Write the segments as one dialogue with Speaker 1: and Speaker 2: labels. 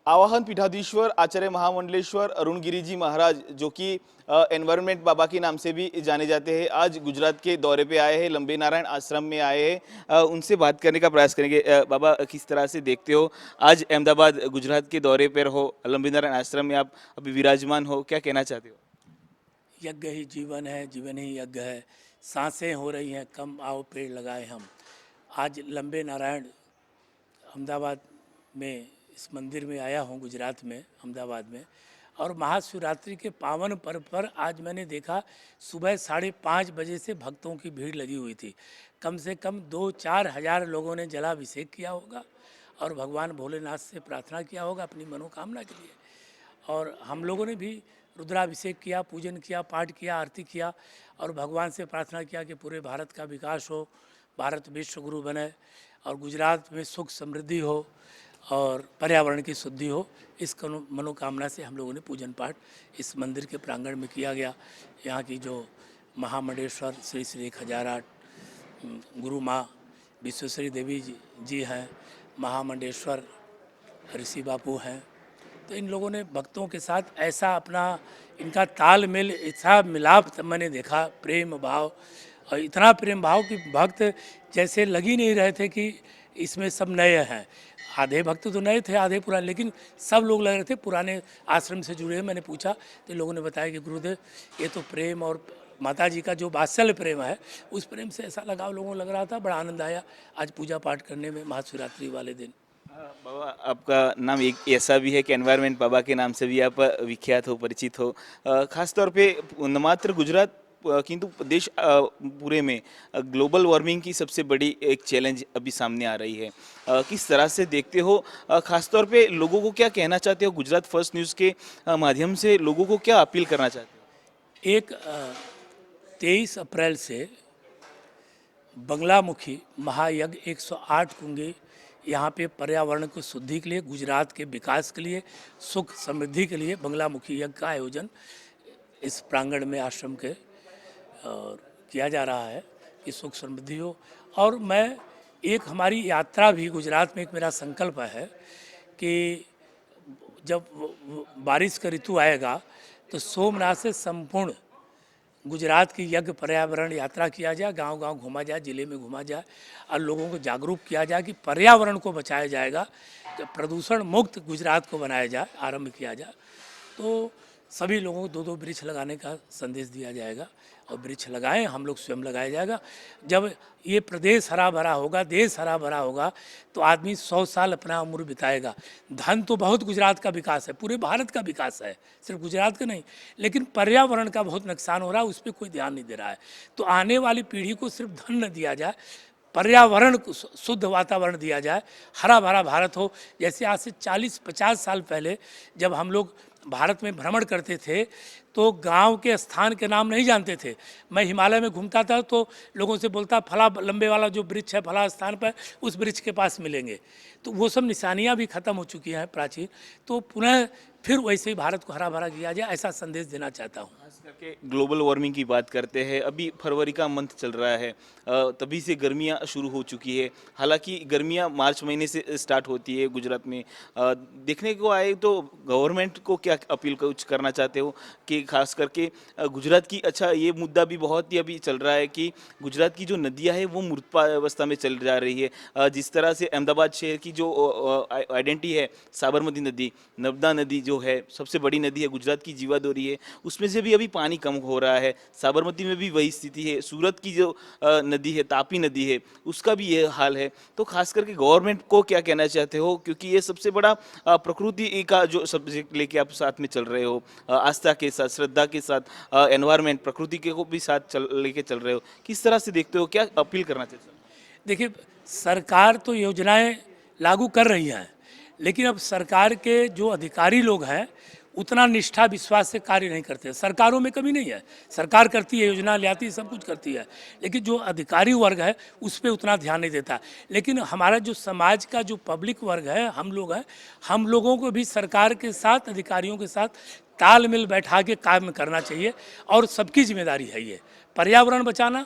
Speaker 1: आवाहन पीठाधीश्वर आचार्य महामंडलेश्वर अरुणगिरी जी महाराज, जो कि एनवायरनमेंट बाबा के नाम से भी जाने जाते हैं, आज गुजरात के दौरे पे आए हैं, लंबे नारायण आश्रम में आए हैं। उनसे बात करने का प्रयास करेंगे। बाबा, किस तरह से देखते हो आज अहमदाबाद गुजरात के दौरे पर हो, लंबे नारायण आश्रम में आप अभी विराजमान हो, क्या कहना चाहते हो?
Speaker 2: यज्ञ ही जीवन है, जीवन ही यज्ञ है। सांसें हो रही हैं कम, आओ पेड़ लगाए हम। आज लंबे नारायण अहमदाबाद में इस मंदिर में आया हूँ, गुजरात में अहमदाबाद में। और महाशिवरात्रि के पावन पर्व पर आज मैंने देखा सुबह 5:30 बजे से भक्तों की भीड़ लगी हुई थी। कम से कम 2-4 हज़ार लोगों ने जलाभिषेक किया होगा और भगवान भोलेनाथ से प्रार्थना किया होगा अपनी मनोकामना के लिए। और हम लोगों ने भी रुद्राभिषेक किया, पूजन किया, पाठ किया, आरती किया और भगवान से प्रार्थना किया कि पूरे भारत का विकास हो, भारत विश्व गुरु बने और गुजरात में सुख समृद्धि हो और पर्यावरण की शुद्धि हो। इस मनोकामना से हम लोगों ने पूजन पाठ इस मंदिर के प्रांगण में किया गया। यहाँ की जो महामंडलेश्वर श्री श्री 1008 गुरु माँ विश्वेश्वरी देवी जी हैं, महामंडलेश्वर ऋषि बापू हैं। तो इन लोगों ने भक्तों के साथ ऐसा अपना इनका तालमेल, ऐसा मिलाप मैंने देखा, प्रेम भाव, और इतना प्रेम भाव कि भक्त जैसे लग ही नहीं रहे थे कि इसमें सब नए हैं। आधे भक्त तो नए थे, आधे पुराने, लेकिन सब लोग लग रहे थे पुराने आश्रम से जुड़े हैं। मैंने पूछा तो लोगों ने बताया कि गुरुदेव, ये तो प्रेम और माता जी का जो वात्सल्य प्रेम है, उस प्रेम से ऐसा लगाव लोगों को लग रहा था। बड़ा आनंद आया आज पूजा पाठ करने में महाशिवरात्रि वाले दिन।
Speaker 1: बाबा, आपका नाम एक ऐसा भी है कि एनवायरनमेंट बाबा के नाम से भी आप विख्यात हो, परिचित हो। खास तौर पे न मात्र गुजरात किंतु देश पूरे में ग्लोबल वार्मिंग की सबसे बड़ी एक चैलेंज अभी सामने आ रही है। किस तरह से देखते हो? खास तौर पे लोगों को क्या कहना चाहते हो? गुजरात फर्स्ट न्यूज़ के माध्यम से लोगों को क्या अपील करना चाहते हो?
Speaker 2: एक 23 अप्रैल से बंगलामुखी महायज्ञ 108 कुंगे यहाँ पे पर्यावरण को शुद्धि के लिए, गुजरात के विकास के लिए, सुख समृद्धि के लिए बंगलामुखी यज्ञ का आयोजन इस प्रांगण में आश्रम के और किया जा रहा है कि सुख समृद्धि हो। और मैं एक हमारी यात्रा भी गुजरात में, एक मेरा संकल्प है कि जब बारिश का ऋतु आएगा तो सोमनाथ से संपूर्ण गुजरात की यज्ञ पर्यावरण यात्रा किया जाए, गांव-गांव घूमा जाए, ज़िले में घूमा जाए और लोगों को जागरूक किया जाए कि पर्यावरण को बचाया जाएगा, कि प्रदूषण मुक्त गुजरात को बनाया जाए, आरंभ किया जाए। तो सभी लोगों को 2-2 वृक्ष लगाने का संदेश दिया जाएगा और वृक्ष लगाएं, हम लोग स्वयं लगाया जाएगा। जब ये प्रदेश हरा भरा होगा, देश हरा भरा होगा, तो आदमी 100 साल अपना उम्र बिताएगा। धन तो बहुत गुजरात का विकास है, पूरे भारत का विकास है, सिर्फ गुजरात का नहीं, लेकिन पर्यावरण का बहुत नुकसान हो रहा है, उस पर कोई ध्यान नहीं दे रहा है। तो आने वाली पीढ़ी को सिर्फ धन न दिया जाए, पर्यावरण को शुद्ध वातावरण दिया जाए, हरा भरा भारत हो। जैसे आज से 40-50 साल पहले जब हम लोग भारत में भ्रमण करते थे तो गांव के स्थान के नाम नहीं जानते थे। मैं हिमालय में घूमता था तो लोगों से बोलता, फला लंबे वाला जो वृक्ष है फला स्थान पर, उस वृक्ष के पास मिलेंगे। तो वो सब निशानियां भी खत्म हो चुकी हैं प्राचीन। तो पुनः फिर वैसे ही भारत को हरा भरा किया जाए, ऐसा संदेश देना चाहता हूँ।
Speaker 1: खास करके ग्लोबल वार्मिंग की बात करते हैं, अभी फरवरी का मंथ चल रहा है, तभी से गर्मियां शुरू हो चुकी है। हालांकि गर्मियां मार्च महीने से स्टार्ट होती है गुजरात में। देखने को आए तो गवर्नमेंट को क्या अपील कुछ करना चाहते हो कि खास करके गुजरात की, अच्छा ये मुद्दा भी बहुत ही अभी चल रहा है कि गुजरात की जो नदियां है वो मूर्तावस्था में चल जा रही है। जिस तरह से अहमदाबाद शहर की जो आइडेंटिटी है, साबरमती नदी, नर्मदा नदी जो है सबसे बड़ी नदी है, गुजरात की जीवादोरी है, उसमें से भी अभी पानी कम हो रहा है। साबरमती में भी वही स्थिति है। सूरत की जो नदी है, तापी नदी है, उसका भी ये हाल है। तो खास करके गवर्नमेंट को क्या कहना चाहते हो? क्योंकि ये सबसे बड़ा प्रकृति का जो सब्जेक्ट लेके आप साथ में चल रहे हो, आस्था के साथ, श्रद्धा के साथ, एनवायरनमेंट प्रकृति के को भी साथ लेके चल रहे हो, किस तरह से देखते हो, क्या अपील करना चाहते हो?
Speaker 2: देखिए, सरकार तो योजनाएं लागू कर रही हैं, लेकिन अब सरकार के जो अधिकारी लोग हैं उतना निष्ठा विश्वास से कार्य नहीं करते। सरकारों में कमी नहीं है, सरकार करती है, योजना ले आती है, सब कुछ करती है, लेकिन जो अधिकारी वर्ग है उस पर उतना ध्यान नहीं देता। लेकिन हमारा जो समाज का जो पब्लिक वर्ग है, हम लोग हैं, हम लोगों को भी सरकार के साथ, अधिकारियों के साथ तालमेल बैठा के काम करना चाहिए और सबकी जिम्मेदारी है ये पर्यावरण बचाना।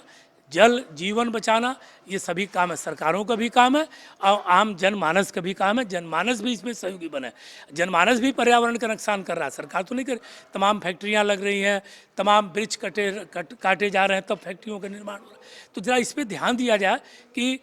Speaker 2: जल जीवन बचाना ये सभी काम है, सरकारों का भी काम है और आम जनमानस का भी काम है। जनमानस भी इसमें सहयोगी बने। जनमानस भी पर्यावरण का नुकसान कर रहा है, सरकार तो नहीं कर। तमाम फैक्ट्रियां लग रही हैं, तमाम वृक्ष काटे जा रहे हैं, तब फैक्ट्रियों का निर्माण हो रहा है। तो जरा इस पर ध्यान दिया जाए कि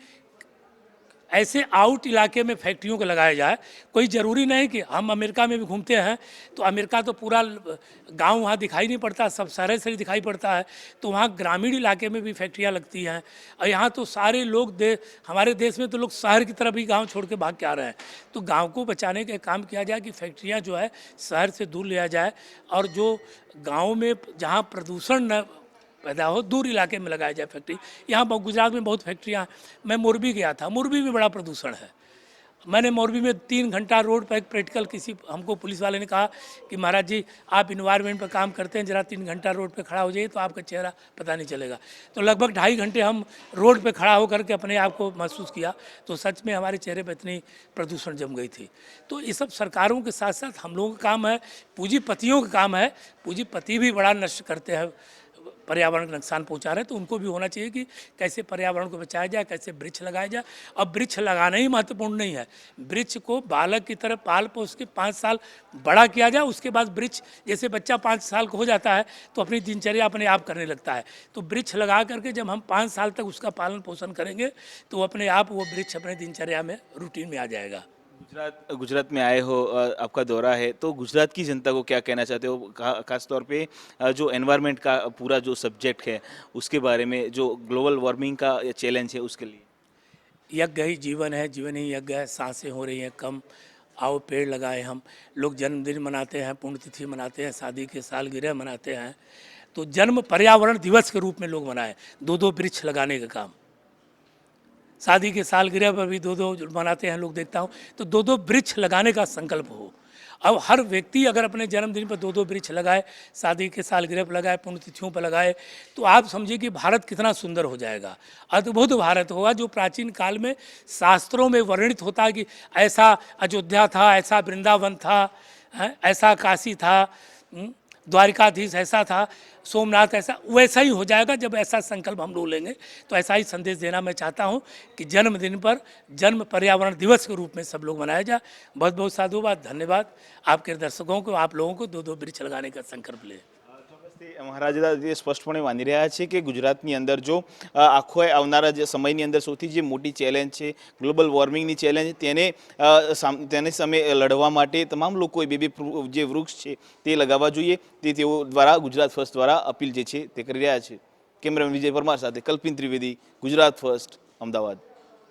Speaker 2: ऐसे आउट इलाके में फैक्ट्रियों को लगाया जाए। कोई ज़रूरी नहीं कि हम अमेरिका में भी घूमते हैं तो अमेरिका तो पूरा गांव वहाँ दिखाई नहीं पड़ता, सब शहर से दिखाई पड़ता है। तो वहाँ ग्रामीण इलाके में भी फैक्ट्रियाँ लगती हैं और यहाँ तो सारे लोग हमारे देश में तो लोग शहर की तरफ ही गांव छोड़ के भाग के आ रहे हैं। तो गांव को बचाने का काम किया जाए कि फैक्ट्रियाँ जो है शहर से दूर लिया जाए और जो गाँव में जहाँ प्रदूषण न पैदा हो दूर इलाके में लगाया जाए फैक्ट्री। यहाँ गुजरात में बहुत फैक्ट्रियाँ। मैं मोरबी गया था, मोरबी में बड़ा प्रदूषण है। मैंने मोरबी में 3 घंटा रोड पर एक प्रैक्टिकल हमको पुलिस वाले ने कहा कि महाराज जी आप इन्वायरमेंट पर काम करते हैं, जरा 3 घंटा रोड पे खड़ा हो जाइए तो आपका चेहरा पता नहीं चलेगा। तो लगभग 2.5 घंटे हम रोड पे खड़ा होकर के अपने आप को महसूस किया तो सच में हमारे चेहरे पर इतनी प्रदूषण जम गई थी। तो ये सब सरकारों के साथ साथ हम लोगों का काम है, पूंजीपतियों का काम है। पूंजीपति भी बड़ा नष्ट करते हैं, पर्यावरण को नुकसान पहुंचा रहे हैं। तो उनको भी होना चाहिए कि कैसे पर्यावरण को बचाया जाए, कैसे वृक्ष लगाया जाए। अब वृक्ष लगाना ही महत्वपूर्ण नहीं है, वृक्ष को बालक की तरह पाल पोस के 5 साल बड़ा किया जाए। उसके बाद वृक्ष, जैसे बच्चा 5 साल का हो जाता है तो अपनी दिनचर्या अपने आप करने लगता है। तो वृक्ष लगा करके जब हम 5 साल तक उसका पालन पोषण करेंगे तो अपने आप वो वृक्ष अपने दिनचर्या में, रूटीन में आ जाएगा।
Speaker 1: गुजरात में आए हो, आपका दौरा है, तो गुजरात की जनता को क्या कहना चाहते हो, खास तौर पे जो एनवायरनमेंट का पूरा जो सब्जेक्ट है उसके बारे में, जो ग्लोबल वार्मिंग का चैलेंज है उसके लिए?
Speaker 2: यज्ञ ही जीवन है, जीवन ही यज्ञ है। सांसें हो रही हैं कम, आओ पेड़ लगाए। हम लोग जन्मदिन मनाते हैं, पुण्यतिथि मनाते हैं, शादी के सालगिरह मनाते हैं। तो जन्म पर्यावरण दिवस के रूप में लोग मनाएं, 2-2 वृक्ष लगाने का काम। शादी के सालगिरह पर भी 2-2 मनाते हैं लोग, देखता हूँ। तो 2-2 वृक्ष लगाने का संकल्प हो। अब हर व्यक्ति अगर अपने जन्मदिन पर 2-2 वृक्ष लगाए, शादी के सालगिरह पर लगाए, पुण्यतिथियों पर लगाए, तो आप समझिए कि भारत कितना सुंदर हो जाएगा। अद्भुत भारत होगा जो प्राचीन काल में शास्त्रों में वर्णित होता है कि ऐसा अयोध्या था, ऐसा वृंदावन था, ऐसा काशी था, द्वारिकाधीश ऐसा था, सोमनाथ ऐसा, वैसा ही हो जाएगा जब ऐसा संकल्प हम लोग लेंगे। तो ऐसा ही संदेश देना मैं चाहता हूँ कि जन्मदिन पर जन्म पर्यावरण दिवस के रूप में सब लोग मनाया जाए। बहुत बहुत साधुवाद, धन्यवाद आपके दर्शकों को, आप लोगों को 2-2 वृक्ष लगाने का संकल्प ले।
Speaker 1: મહારાજ એ સ્પષ્ટપણે માની રહ્યા છે કે ગુજરાતની અંદર જો આખો આવનારા જે સમયની અંદર સૌથી જે મોટી ચેલેન્જ છે ગ્લોબલ વોર્મિંગની ચેલેન્જ, તેને સામે લડવા માટે તમામ લોકોએ બે જે વૃક્ષ છે તે લગાવવા જોઈએ, તે તેઓ દ્વારા ગુજરાત ફર્સ્ટ દ્વારા અપીલ જે છે તે કરી રહ્યા છે। કેમેરામેન વિજય પરમાર સાથે કલ્પિન ત્રિવેદી, ગુજરાત ફર્સ્ટ, અમદાવાદ।